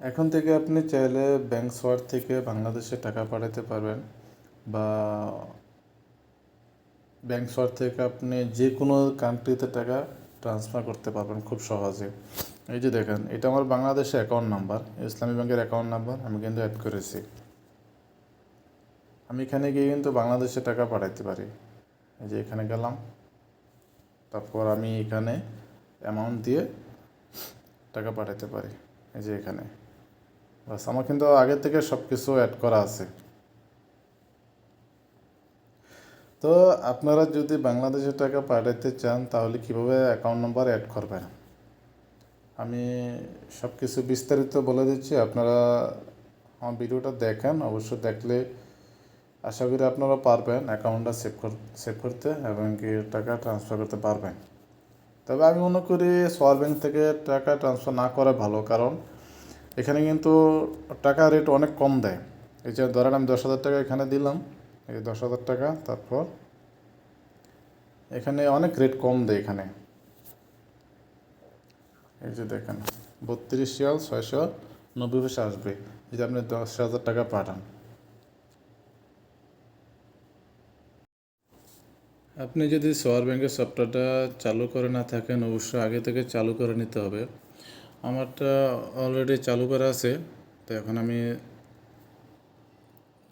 এখন থেকে আপনি চাইলে ব্যাংক সোয়ার্ড থেকে বাংলাদেশে টাকা পাঠাতে পারবেন বা ব্যাংক সোয়ার্ড থেকে আপনি যে কোনো কান্ট্রিতে টাকা ট্রান্সফার করতে পারবেন খুব সহজে। এই যে দেখেন, এটা আমার বাংলাদেশে অ্যাকাউন্ট নাম্বার, ইসলামী ব্যাংকের অ্যাকাউন্ট নাম্বার আমি কিন্তু অ্যাড করেছি। আমি এখানে গিয়ে কিন্তু বাংলাদেশে টাকা পাঠাতে পারি। এই যে এখানে গেলাম, তারপর আমি এখানে অ্যামাউন্ট দিয়ে টাকা পাঠাতে পারি। এই যে এখানে বাস, আমার কিন্তু আগে থেকে সব কিছু অ্যাড করা আছে। তো আপনারা যদি বাংলাদেশে টাকা পাঠাতে চান তাহলে কীভাবে অ্যাকাউন্ট নাম্বার অ্যাড করবেন আমি সব কিছু বিস্তারিত বলে দিচ্ছি। আপনারা আমার ভিডিওটা দেখেন, অবশ্যই দেখলে আশা করি আপনারা পারবেন অ্যাকাউন্টটা সেভ করতে এবং কি টাকা ট্রান্সফার করতে পারবেন। তবে আমি মনে করি সোয়ার ব্যাংক থেকে টাকা ট্রান্সফার না করা ভালো, কারণ এখানে কিন্তু টাকা রেট অনেক কম দেয়। এই যে ধরেন আমি 10,000 টাকা এখানে দিলাম, এই 10,000 টাকা, তারপর এখানে অনেক রেট কম দেয়। এখানে এই যে দেখেন 32 রিয়াল 690 পয়সা আসবে যদি আপনি 10,000 টাকা পাঠান। আপনি যদি সোয়ার ব্যাংকের সফটওয়্যারটা চালু করে না থাকেন, অবশ্যই আগে থেকে চালু করে নিতে হবে। আমারটা অলরেডি চালু করা আছে। তো এখন আমি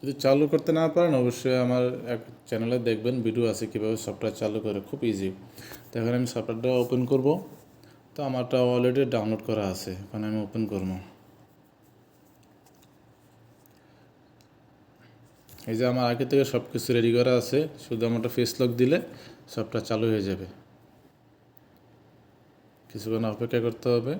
যদি চালু করতে না পারেন, অবশ্যই আমার এক চ্যানেলে দেখবেন ভিডিও আছে কীভাবে সফটওয়্যার চালু করে, খুব ইজি। তো এখন আমি সফটওয়্যারটা ওপেন করব। তো আমারটা অলরেডি ডাউনলোড করা আছে, এখন আমি ওপেন করব। এই যে আমার আগে থেকে সব কিছু রেডি করা আছে, শুধু আমারটা ফেস লক দিলে সবটা চালু হয়ে যাবে। কিছুক্ষণ অপেক্ষা করতে হবে।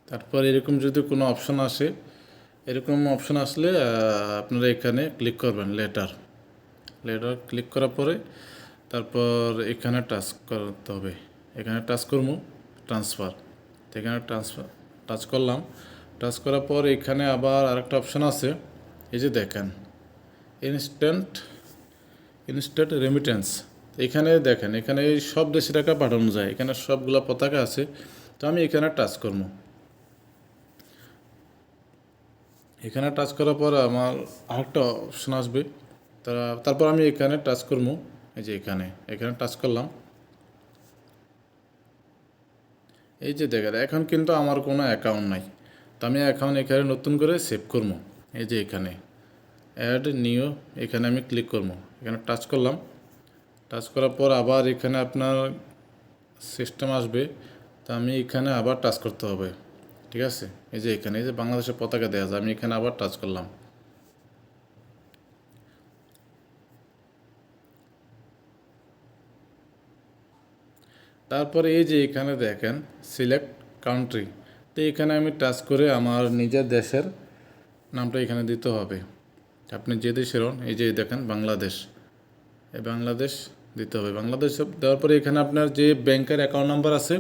তারপর এরকম যদি কোনো অপশন আসে, এরকম অপশন আসলে আপনারা এখানে ক্লিক করবেন লেটার ক্লিক করার পরে তারপর এখানে টাচ করতে হবে। এখানে টাচ করবো ট্রান্সফার, এখানে টাচ করলাম। টাচ করার পর এখানে আবার আরেকটা অপশন আছে, এই যে দেখেন ইনস্ট্যান্ট রেমিটেন্স। এখানে দেখেন, এখানে সব দেশে টাকা পাঠানো যায়, এখানে সবগুলো পতাকা আছে। তো আমি এখানে টাচ করবো। এখানে টাচ করার পর আমার আরেকটা অপশন আসবে, তারপর আমি এখানে টাচ করবো। এই যে এখানে টাচ করলাম। এই যে দেখেন, এখন কিন্তু আমার কোনো অ্যাকাউন্ট নাই। তো আমি এখন এখানে নতুন করে সেভ করবো। এই যে এখানে অ্যাড নিউ, এখানে আমি ক্লিক করবো। এখানে টাচ করলাম। টাচ করার পর আবার এখানে আপনার সিস্টেম আসবে। তো আমি এখানে আবার টাচ করতে হবে, ঠিক আছে। এই যে এই যে বাংলাদেশের পতাকা দেওয়া যায়, আমি এখানে আবার টাচ করলাম। তারপরে এই যে এখানে দেখেন সিলেক্ট কান্ট্রি। তো এখানে আমি টাচ করে আমার নিজের দেশের নামটা এখানে দিতে হবে। আপনি যে দেশের হন, এই যে দেখেন বাংলাদেশ, এই বাংলাদেশ দিতে হবে। বাংলাদেশ দেওয়ার পরে এখানে আপনার যে ব্যাংকের অ্যাকাউন্ট নাম্বার আছে,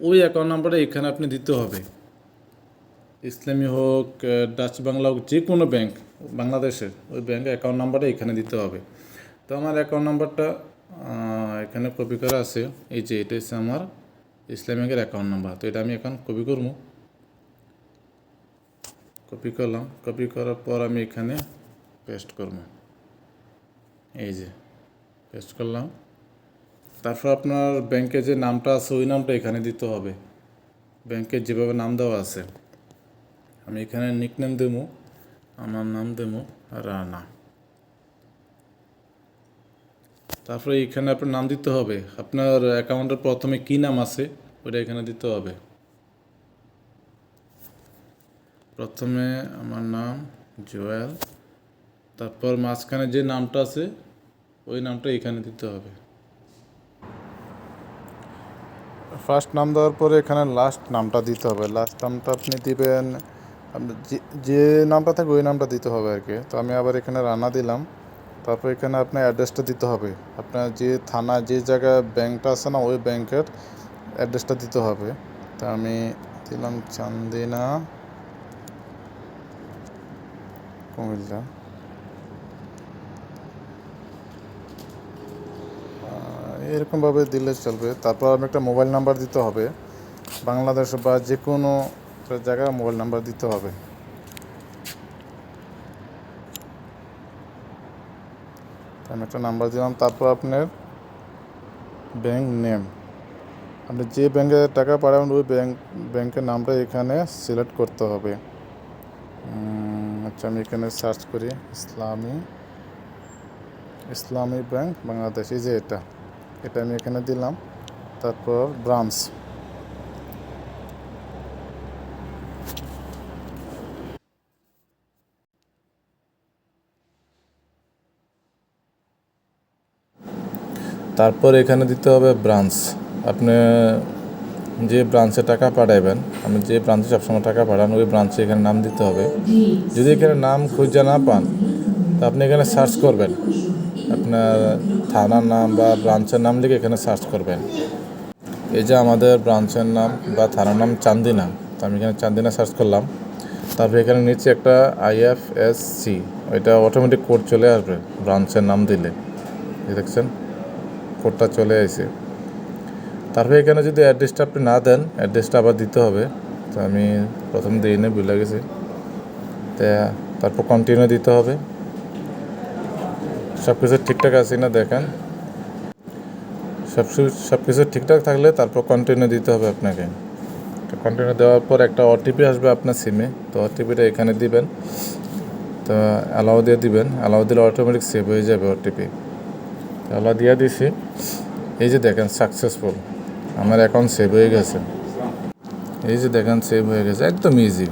ওই অ্যাকাউন্ট নাম্বারটা এখানে আপনি দিতে হবে। ইসলামী হোক, ডাচ বাংলা হোক, যে কোনো ব্যাংক বাংলাদেশের, ওই ব্যাংকের অ্যাকাউন্ট নাম্বারটা এখানে দিতে হবে। তো আমার অ্যাকাউন্ট নাম্বারটা এখানে কপি করা আছে। এই যে এটা হচ্ছে আমার ইসলামী ব্যাংকের অ্যাকাউন্ট নাম্বার। তো এটা আমি এখন কপি করবো। কপি করলাম। কপি করার পর আমি এখানে পেস্ট করব। এই যে পেস্ট করলাম। তারপর আপনার ব্যাংকে যে নামটা আছে, ওই নামটা এখানে দিতে হবে, ব্যাংকের যেভাবে নাম দেওয়া আছে। আমি এখানে নিকনেম দেবো, আমার নাম দেবো রানা। তারপরে এখানে আপনার নাম দিতে হবে, আপনার অ্যাকাউন্টের প্রথমে কী নাম আছে ওটা এখানে দিতে হবে। প্রথমে আমার নাম জুয়েল, তারপর মাঝখানে যে নামটা আছে ওই নামটা এখানে দিতে হবে। ফার্স্ট নাম দেওয়ার পরে এখানে লাস্ট নামটা দিতে হবে। লাস্ট নামটা আপনি দিবেন, যে নামটা থাকে ওই নামটা দিতে হবে আর কি। তো আমি আবার এখানে রানা দিলাম। তারপর এখানে আপনার অ্যাড্রেসটা দিতে হবে, আপনার যে থানা, যে জায়গায় ব্যাংকটা আছে না, ওই ব্যাংকের অ্যাড্রেসটা দিতে হবে। তা আমি দিলাম চান্দিনা, কুমিল্লা। এরকমভাবে দিলে চলবে। তারপর আমি একটা মোবাইল নাম্বার দিতে হবে, বাংলাদেশ বা যে কোনো জায়গায় মোবাইল নাম্বার দিতে হবে। আমি একটা নাম্বার দিলাম। তারপর আপনার ব্যাংক নেম, আপনি যে ব্যাংকে টাকা পাঠাবেন ওই ব্যাংকের নামটা এখানে সিলেক্ট করতে হবে। আচ্ছা, আমি এখানে সার্চ করি ইসলামী ব্যাংক বাংলাদেশ, এই যে এটা আমি এখানে দিলাম। তারপর ব্রাঞ্চ, তারপর এখানে দিতে হবে ব্রাঞ্চ। আপনি যে ব্রাঞ্চে টাকা পাঠাবেন, আপনি যে ব্রাঞ্চে সবসময় টাকা পাঠান ওই ব্রাঞ্চে এখানে নাম দিতে হবে। যদি এখানে নাম খুঁজে না পান তো আপনি এখানে সার্চ করবেন, আপনার থানার নাম বা ব্রাঞ্চের নাম লিখে এখানে সার্চ করবেন। এই যে আমাদের ব্রাঞ্চের নাম বা থানার নাম চান্দিনা, তো আমি এখানে চান্দিনা সার্চ করলাম। তারপরে এখানে নিচে একটা IFSC, ওইটা অটোমেটিক কোড চলে আসবে ব্রাঞ্চের নাম দিলে, দেখছেন কোডটা চলে আসে। তারপরে এখানে যদি অ্যাড্রেসটা আপনি না দেন, অ্যাড্রেসটা আবার দিতে হবে। তো আমি প্রথম দিই না, ভুলে গেছি। তারপর কন্টিনিউ দিতে হবে। সব কিছু ঠিকঠাক আছে না দেখেন, সব কিছু ঠিকঠাক থাকলে তারপর কন্টিনিউ দিতে হবে আপনাকে। তো কন্টিনিউ দেওয়ার পর একটা OTP আসবে আপনার সিমে, তো OTPটা এখানে দিবেন। তো অ্যালাউ দিয়ে দিবেন, অ্যালাউ দিলে অটোমেটিক সেভ হয়ে যাবে OTP। অ্যালাউ দিয়ে দিছি, এই যে দেখেন সাকসেসফুল, আমার অ্যাকাউন্ট সেভ হয়ে গেছে। এই যে দেখেন সেভ হয়ে গেছে, একদম ইজি।